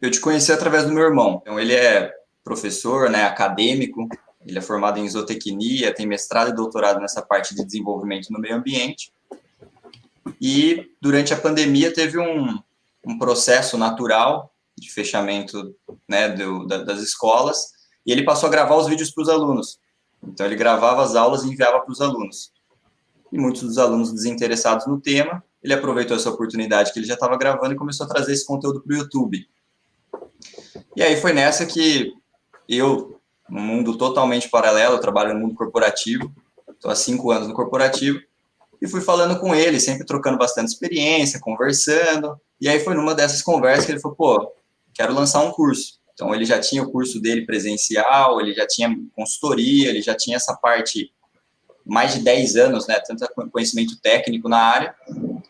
Eu te conheci através do meu irmão. Então, ele é professor, né, acadêmico, ele é formado em zootecnia, tem mestrado e doutorado nessa parte de desenvolvimento no meio ambiente. E, durante a pandemia, teve um processo natural de fechamento, né, das escolas, e ele passou a gravar os vídeos para os alunos. Então, ele gravava as aulas e enviava para os alunos. E muitos dos alunos desinteressados no tema, ele aproveitou essa oportunidade que ele já estava gravando e começou a trazer esse conteúdo para o YouTube. E aí foi nessa que eu, num mundo totalmente paralelo, eu trabalho no mundo corporativo, estou há 5 anos no corporativo, e fui falando com ele, sempre trocando bastante experiência, conversando, e aí foi numa dessas conversas que ele falou, pô, quero lançar um curso. Então ele já tinha o curso dele presencial, ele já tinha consultoria, ele já tinha essa parte, mais de 10 anos, né, tanto conhecimento técnico na área,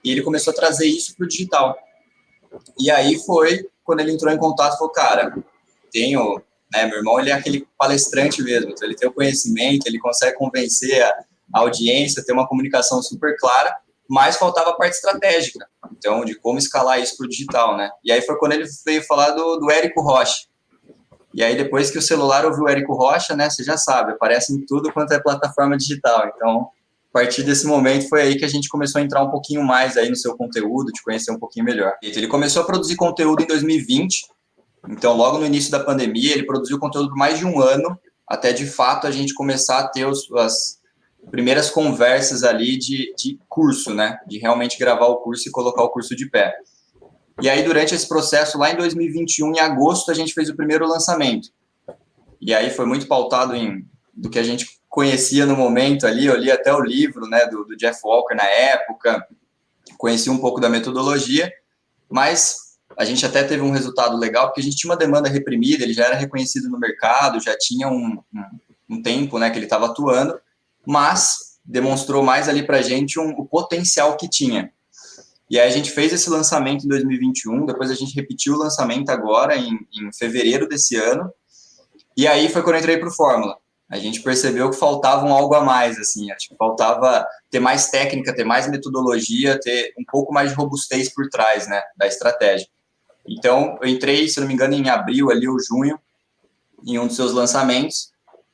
e ele começou a trazer isso para o digital. E aí foi quando ele entrou em contato, falou, cara, tenho, né, meu irmão, ele é aquele palestrante mesmo, então ele tem o conhecimento, ele consegue convencer a audiência, ter uma comunicação super clara, mas faltava a parte estratégica, então, de como escalar isso para o digital, né? E aí foi quando ele veio falar do Érico Rocha. E aí, depois que o celular ouviu o Érico Rocha, né, você já sabe, aparece em tudo quanto é plataforma digital. Então, a partir desse momento, foi aí que a gente começou a entrar um pouquinho mais aí no seu conteúdo, te conhecer um pouquinho melhor. Ele começou a produzir conteúdo em 2020, então, logo no início da pandemia, ele produziu conteúdo por mais de um ano, até, de fato, a gente começar a ter as primeiras conversas ali de curso, né, de realmente gravar o curso e colocar o curso de pé. E aí, durante esse processo, lá em 2021, em agosto, a gente fez o primeiro lançamento. E aí foi muito pautado do que a gente conhecia no momento ali, eu li até o livro, né, do Jeff Walker na época, conheci um pouco da metodologia, mas a gente até teve um resultado legal, porque a gente tinha uma demanda reprimida, ele já era reconhecido no mercado, já tinha um tempo, né, que ele estava atuando, mas demonstrou mais ali para a gente o potencial que tinha. E aí a gente fez esse lançamento em 2021, depois a gente repetiu o lançamento agora em fevereiro desse ano, e aí foi quando eu entrei para o Fórmula. A gente percebeu que faltava algo a mais, assim, acho que faltava ter mais técnica, ter mais metodologia, ter um pouco mais de robustez por trás, né, da estratégia. Então, eu entrei, se não me engano, em abril ali, ou junho, em um dos seus lançamentos,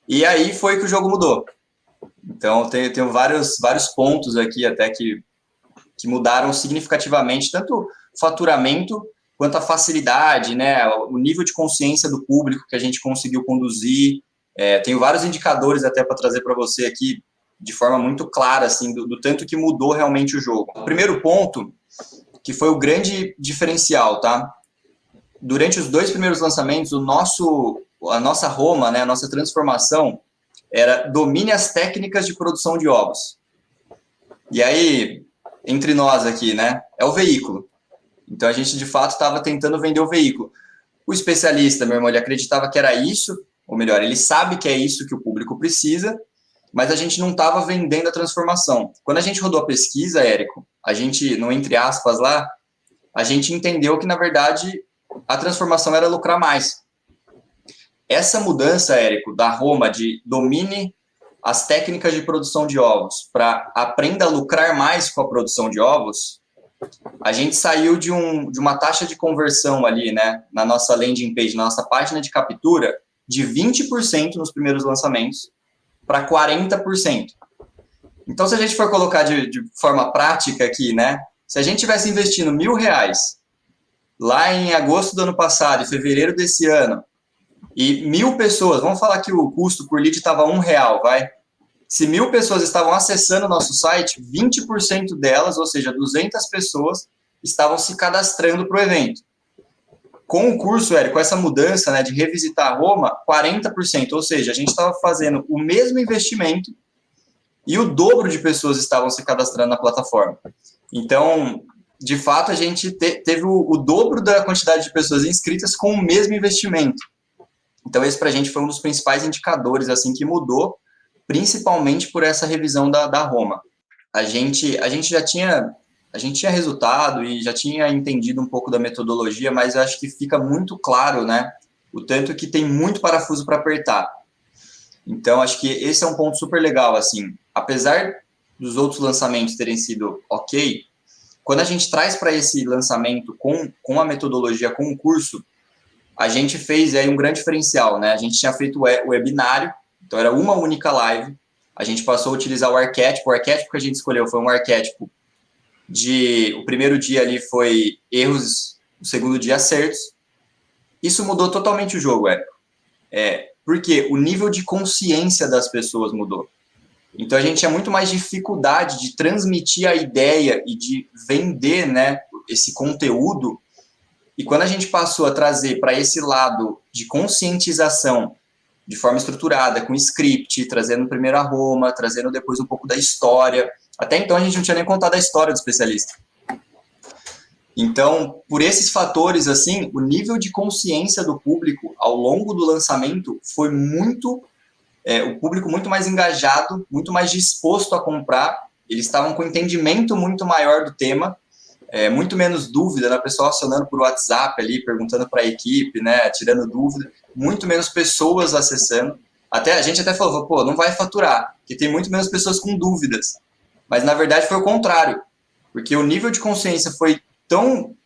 e aí foi que o jogo mudou. Então, tenho vários pontos aqui até que mudaram significativamente, tanto o faturamento quanto a facilidade, né, o nível de consciência do público que a gente conseguiu conduzir. Tenho vários indicadores até para trazer para você aqui de forma muito clara, assim, do tanto que mudou realmente o jogo. O primeiro ponto, que foi o grande diferencial, tá? Durante os 2 primeiros lançamentos, a nossa Roma, né, a nossa transformação, era domine as técnicas de produção de ovos. E aí, entre nós aqui, né, é o veículo. Então, a gente, de fato, estava tentando vender o veículo. O especialista, meu irmão, ele acreditava que era isso, ou melhor, ele sabe que é isso que o público precisa, mas a gente não estava vendendo a transformação. Quando a gente rodou a pesquisa, Érico, a gente, no entre aspas lá, a gente entendeu que, na verdade, a transformação era lucrar mais. Essa mudança, Érico, da Roma de domine as técnicas de produção de ovos para aprenda a lucrar mais com a produção de ovos, a gente saiu de uma taxa de conversão ali, né, na nossa landing page, na nossa página de captura, de 20% nos primeiros lançamentos para 40%. Então, se a gente for colocar de forma prática aqui, né, se a gente tivesse investindo R$1.000 lá em agosto do ano passado, em fevereiro desse ano, e 1.000 pessoas, vamos falar que o custo por lead estava R$1, vai? Se 1.000 pessoas estavam acessando o nosso site, 20% delas, ou seja, 200 pessoas, estavam se cadastrando para o evento. Com o curso, Érico, com essa mudança, né, de revisitar Roma, 40%, ou seja, a gente estava fazendo o mesmo investimento e o dobro de pessoas estavam se cadastrando na plataforma. Então, de fato, a gente teve o dobro da quantidade de pessoas inscritas com o mesmo investimento. Então, esse para a gente foi um dos principais indicadores assim que mudou, principalmente por essa revisão da Roma. A gente já tinha resultado e já tinha entendido um pouco da metodologia, mas eu acho que fica muito claro, né, o tanto que tem muito parafuso para apertar. Então, acho que esse é um ponto super legal, assim, apesar dos outros lançamentos terem sido ok, quando a gente traz para esse lançamento com a metodologia, com o curso, a gente fez aí um grande diferencial, né? A gente tinha feito o webinário, então era uma única live. A gente passou a utilizar o arquétipo. O arquétipo que a gente escolheu foi um arquétipo o primeiro dia ali foi erros, o segundo dia acertos. Isso mudou totalmente o jogo, Érico. Porque o nível de consciência das pessoas mudou. Então a gente tinha muito mais dificuldade de transmitir a ideia e de vender, né, esse conteúdo. E quando a gente passou a trazer para esse lado de conscientização de forma estruturada, com script, trazendo primeiro a Roma, trazendo depois um pouco da história. Até então a gente não tinha nem contado a história do especialista. Então, por esses fatores, assim, o nível de consciência do público ao longo do lançamento foi muito... o público muito mais engajado, muito mais disposto a comprar. Eles estavam com entendimento muito maior do tema, muito menos dúvida, né? O pessoal acionando por WhatsApp ali, perguntando para a equipe, né? Tirando dúvida. Muito menos pessoas acessando. A gente até falou, pô, não vai faturar, porque tem muito menos pessoas com dúvidas. Mas, na verdade, foi o contrário. Porque o nível de consciência foi tão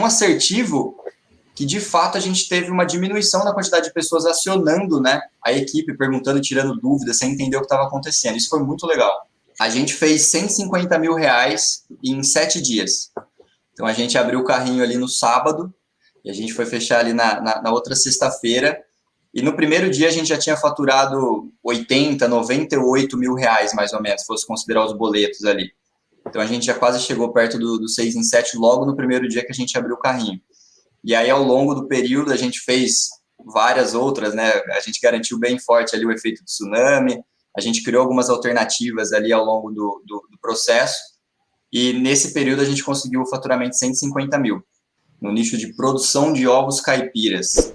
assertivo que, de fato, a gente teve uma diminuição na quantidade de pessoas acionando, né, a equipe, perguntando, tirando dúvidas, sem entender o que estava acontecendo. Isso foi muito legal. A gente fez 150 mil reais em 7 dias. Então, a gente abriu o carrinho ali no sábado e a gente foi fechar ali na outra sexta-feira. E no primeiro dia a gente já tinha faturado 80, 98 mil reais, mais ou menos, se fosse considerar os boletos ali. Então, a gente já quase chegou perto do 6 em 7 logo no primeiro dia que a gente abriu o carrinho. E aí, ao longo do período, a gente fez várias outras, né? A gente garantiu bem forte ali o efeito tsunami, a gente criou algumas alternativas ali ao longo do processo, e nesse período a gente conseguiu o faturamento de 150 mil, no nicho de produção de ovos caipiras.